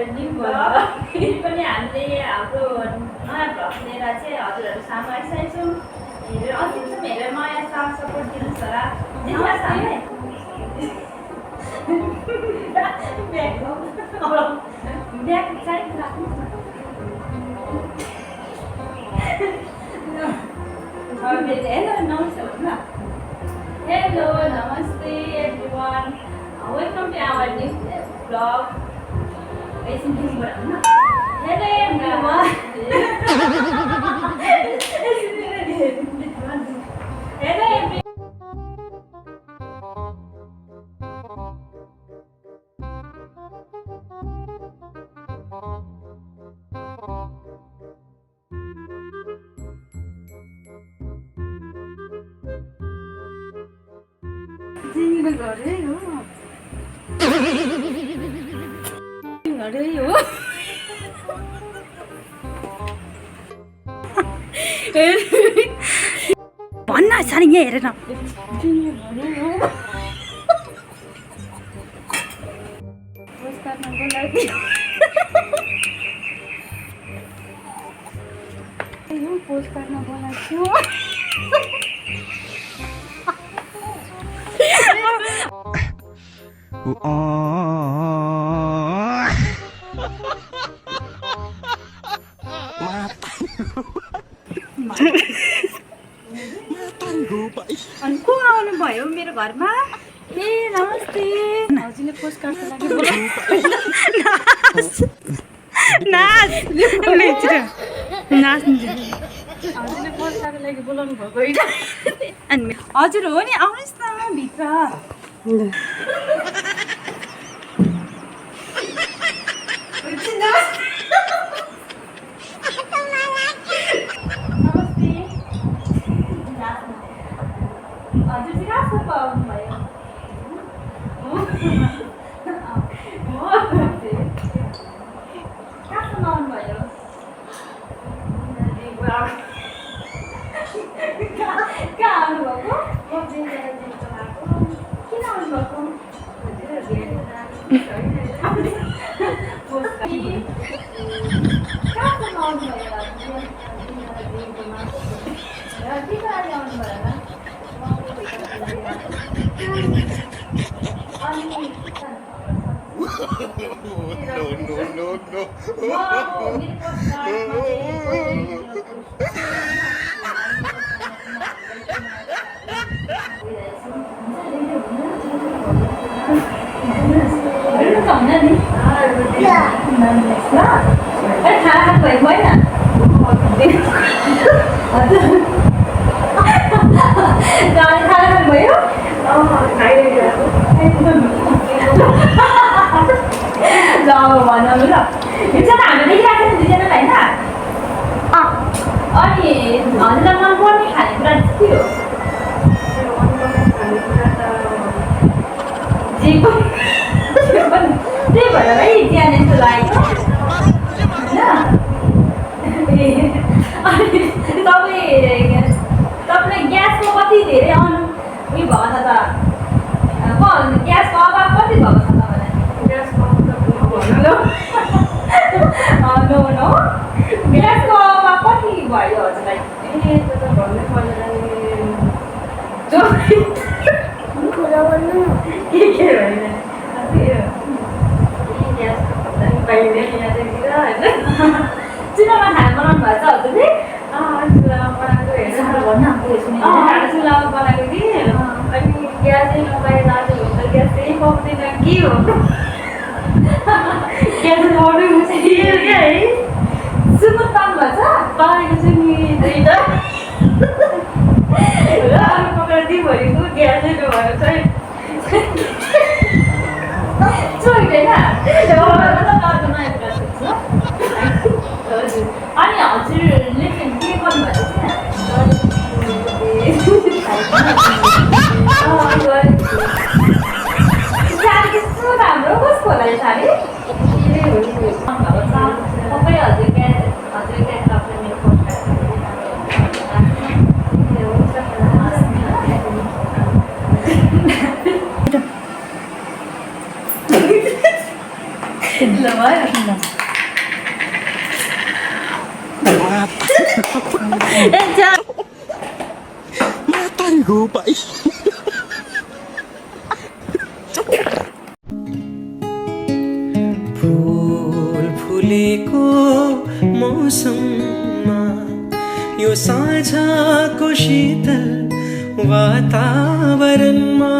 पनि हामीले हाम्रो नयाँ भ्लग लिएर चाहिँ हजुरहरू सामु आइसकेको छौँ। हेरेर अस्ति चाहिँ हेरेर नयाँ साथ सपोर्ट दिनुहोस् होला। ब्याग साइड राख्नु। Hello, namaste everyone. Welcome to our new vlog. Hello everyone. Hello everyone. भन्न सानी यहाँ हेरेन पोस्ट गर्न बोलाएको अनि को आउनु भयो मेरो घरमा ए नमस्ते हजुरले पोस्ट कार्डको लागि हजुरले पोस्ट कार्डको लागि बोलाउनु भएको अनि हजुर हो नि आउनुहोस् न भित्र ल भयो ए जा Mataku, Pak. फूल फुलेको मौसममा यो साँझको शीतल वातावरणमा